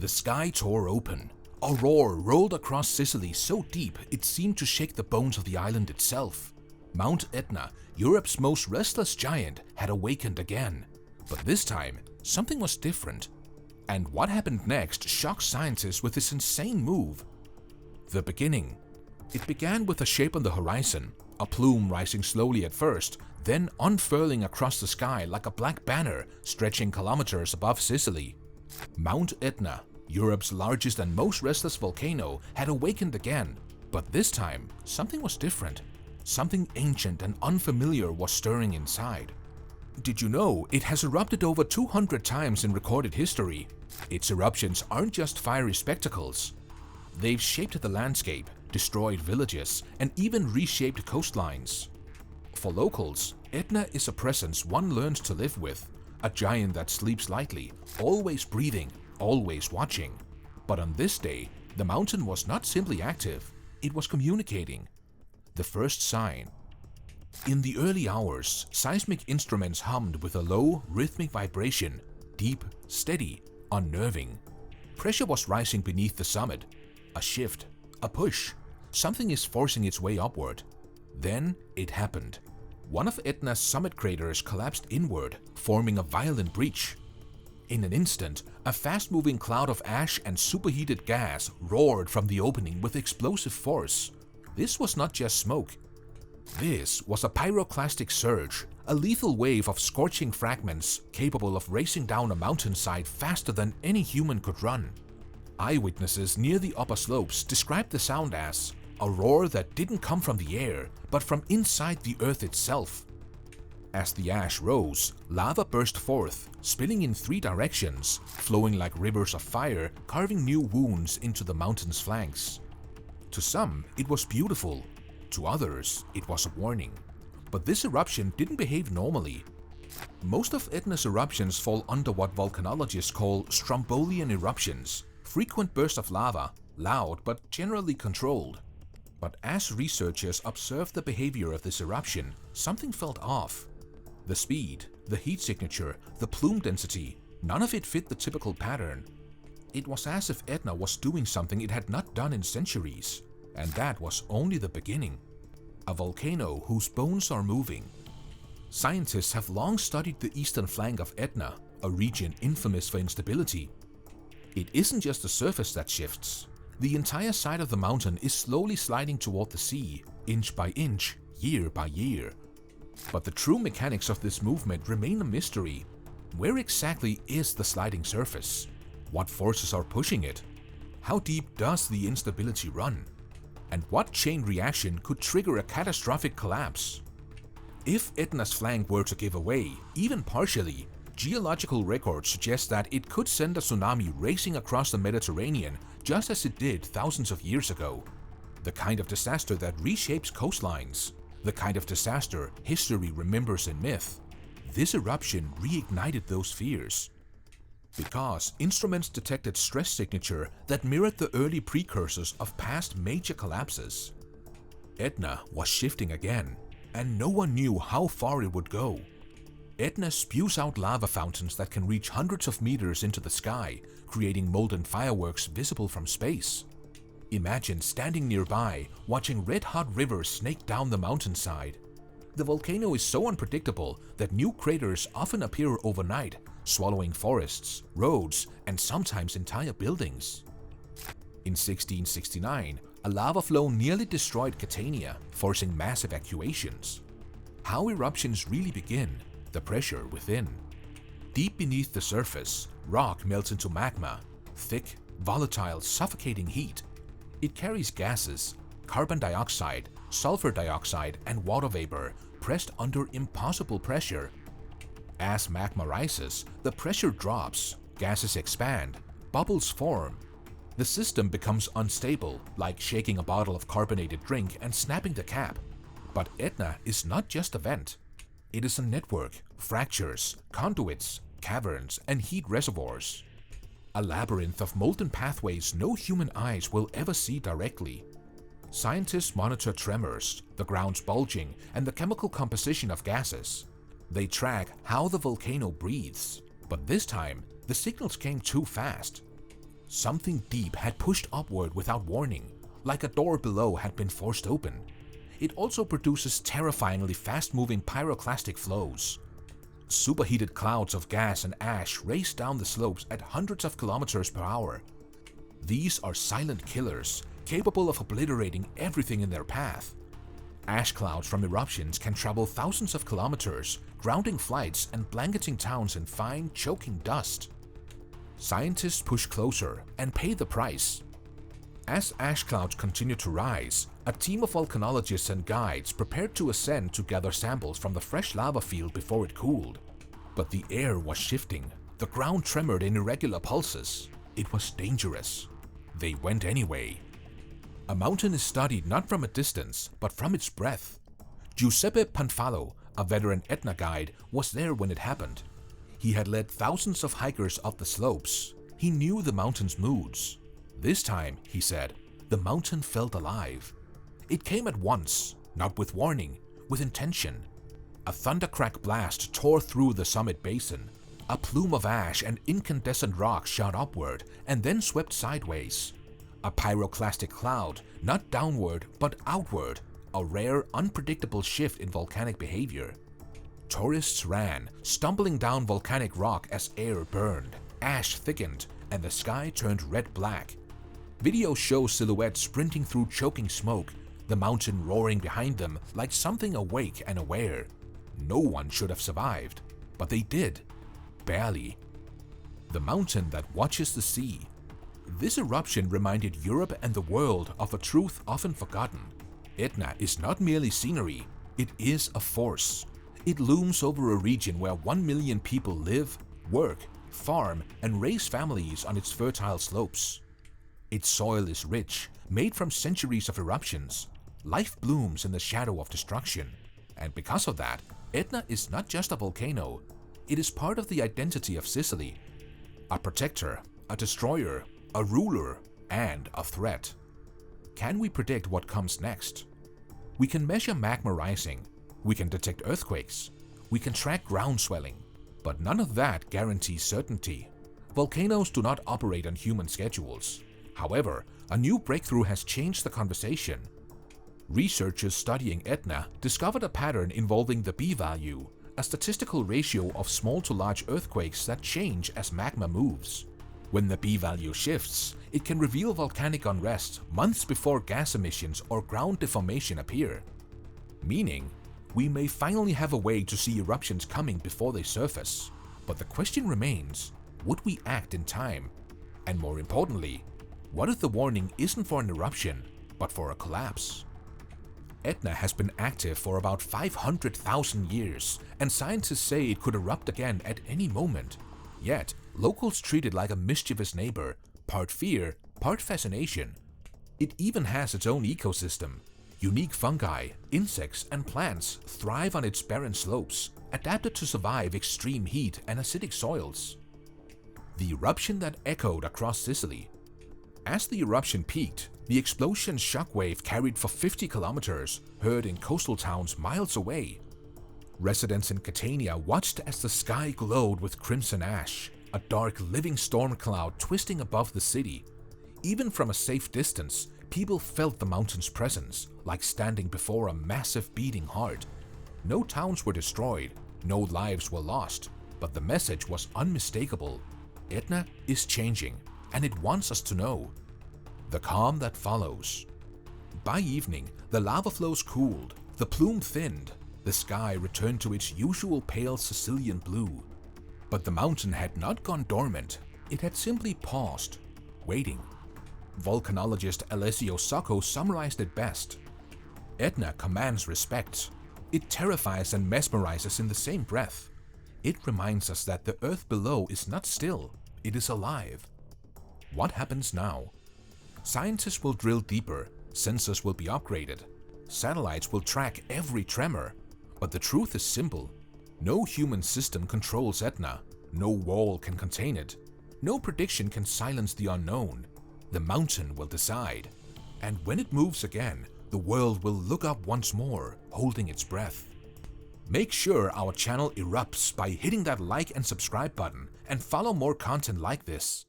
The sky tore open. A roar rolled across Sicily so deep it seemed to shake the bones of the island itself. Mount Etna, Europe's most restless giant, had awakened again. But this time, something was different. And what happened next shocked scientists with this insane move. The beginning. It began with a shape on the horizon, a plume rising slowly at first, then unfurling across the sky like a black banner stretching kilometers above Sicily. Mount Etna, Europe's largest and most restless volcano, had awakened again, but this time something was different. Something ancient and unfamiliar was stirring inside. Did you know it has erupted over 200 times in recorded history? Its eruptions aren't just fiery spectacles. They've shaped the landscape, destroyed villages, and even reshaped coastlines. For locals, Etna is a presence one learns to live with, a giant that sleeps lightly, always breathing, always watching. But on this day, the mountain was not simply active, it was communicating. The first sign. In the early hours, seismic instruments hummed with a low, rhythmic vibration, deep, steady, unnerving. Pressure was rising beneath the summit. A shift, a push. Something is forcing its way upward. Then it happened. One of Etna's summit craters collapsed inward, forming a violent breach. In an instant, a fast-moving cloud of ash and superheated gas roared from the opening with explosive force. This was not just smoke. This was a pyroclastic surge, a lethal wave of scorching fragments capable of racing down a mountainside faster than any human could run. Eyewitnesses near the upper slopes described the sound as a roar that didn't come from the air, but from inside the earth itself. As the ash rose, lava burst forth, spilling in 3 directions, flowing like rivers of fire, carving new wounds into the mountain's flanks. To some, it was beautiful. To others, it was a warning. But this eruption didn't behave normally. Most of Etna's eruptions fall under what volcanologists call strombolian eruptions, frequent bursts of lava, loud but generally controlled. But as researchers observed the behavior of this eruption, something felt off. The speed, the heat signature, the plume density, none of it fit the typical pattern. It was as if Etna was doing something it had not done in centuries. And that was only the beginning. A volcano whose bones are moving. Scientists have long studied the eastern flank of Etna, a region infamous for instability. It isn't just the surface that shifts. The entire side of the mountain is slowly sliding toward the sea, inch by inch, year by year. But the true mechanics of this movement remain a mystery. Where exactly is the sliding surface? What forces are pushing it? How deep does the instability run? And what chain reaction could trigger a catastrophic collapse? If Etna's flank were to give away, even partially, geological records suggest that it could send a tsunami racing across the Mediterranean just as it did thousands of years ago. The kind of disaster that reshapes coastlines. The kind of disaster history remembers in myth. This eruption reignited those fears. Because instruments detected stress signature that mirrored the early precursors of past major collapses. Etna was shifting again, and no one knew how far it would go. Etna spews out lava fountains that can reach hundreds of meters into the sky, creating molten fireworks visible from space. Imagine standing nearby, watching red-hot rivers snake down the mountainside. The volcano is so unpredictable that new craters often appear overnight, swallowing forests, roads, and sometimes entire buildings. In 1669, a lava flow nearly destroyed Catania, forcing mass evacuations. How eruptions really begin, the pressure within. Deep beneath the surface, rock melts into magma, thick, volatile, suffocating heat. It carries gases, carbon dioxide, sulfur dioxide, and water vapor, pressed under impossible pressure. As magma rises, the pressure drops, gases expand, bubbles form. The system becomes unstable, like shaking a bottle of carbonated drink and snapping the cap. But Etna is not just a vent. It is a network, fractures, conduits, caverns, and heat reservoirs. A labyrinth of molten pathways no human eyes will ever see directly. Scientists monitor tremors, the ground's bulging, and the chemical composition of gases. They track how the volcano breathes, but this time, the signals came too fast. Something deep had pushed upward without warning, like a door below had been forced open. It also produces terrifyingly fast-moving pyroclastic flows. Superheated clouds of gas and ash race down the slopes at hundreds of kilometers per hour. These are silent killers, capable of obliterating everything in their path. Ash clouds from eruptions can travel thousands of kilometers, grounding flights and blanketing towns in fine, choking dust. Scientists push closer and pay the price. As ash clouds continue to rise, a team of volcanologists and guides prepared to ascend to gather samples from the fresh lava field before it cooled. But the air was shifting, the ground tremored in irregular pulses. It was dangerous. They went anyway. A mountain is studied not from a distance, but from its breadth. Giuseppe Panfalo, a veteran Etna guide, was there when it happened. He had led thousands of hikers up the slopes. He knew the mountain's moods. This time, he said, the mountain felt alive. It came at once, not with warning, with intention. A thundercrack blast tore through the summit basin. A plume of ash and incandescent rock shot upward and then swept sideways. A pyroclastic cloud, not downward but outward, a rare, unpredictable shift in volcanic behavior. Tourists ran, stumbling down volcanic rock as air burned, ash thickened, and the sky turned red-black. Video shows silhouettes sprinting through choking smoke, the mountain roaring behind them like something awake and aware. No one should have survived, but they did. Barely. The mountain that watches the sea. This eruption reminded Europe and the world of a truth often forgotten. Etna is not merely scenery, it is a force. It looms over a region where 1 million people live, work, farm, and raise families on its fertile slopes. Its soil is rich, made from centuries of eruptions. Life blooms in the shadow of destruction. And because of that, Etna is not just a volcano. It is part of the identity of Sicily. A protector, a destroyer, a ruler, and a threat. Can we predict what comes next? We can measure magma rising. We can detect earthquakes. We can track ground swelling. But none of that guarantees certainty. Volcanoes do not operate on human schedules. However, a new breakthrough has changed the conversation. Researchers studying Etna discovered a pattern involving the B-value, a statistical ratio of small to large earthquakes that change as magma moves. When the B-value shifts, it can reveal volcanic unrest months before gas emissions or ground deformation appear. Meaning, we may finally have a way to see eruptions coming before they surface. But the question remains, would we act in time? And more importantly, what if the warning isn't for an eruption, but for a collapse? Etna has been active for about 500,000 years, and scientists say it could erupt again at any moment. Yet, locals treat it like a mischievous neighbor, part fear, part fascination. It even has its own ecosystem. Unique fungi, insects, and plants thrive on its barren slopes, adapted to survive extreme heat and acidic soils. The eruption that echoed across Sicily. As the eruption peaked, the explosion's shockwave carried for 50 kilometers, heard in coastal towns miles away. Residents in Catania watched as the sky glowed with crimson ash, a dark living storm cloud twisting above the city. Even from a safe distance, people felt the mountain's presence, like standing before a massive beating heart. No towns were destroyed, no lives were lost, but the message was unmistakable. Etna is changing, and it wants us to know. The calm that follows. By evening, the lava flows cooled, the plume thinned, the sky returned to its usual pale Sicilian blue. But the mountain had not gone dormant, it had simply paused, waiting. Volcanologist Alessio Sacco summarized it best. Etna commands respect. It terrifies and mesmerizes in the same breath. It reminds us that the earth below is not still, it is alive. What happens now? Scientists will drill deeper, sensors will be upgraded, satellites will track every tremor. But the truth is simple. No human system controls Etna, no wall can contain it, no prediction can silence the unknown. The mountain will decide. And when it moves again, the world will look up once more, holding its breath. Make sure our channel erupts by hitting that like and subscribe button and follow more content like this.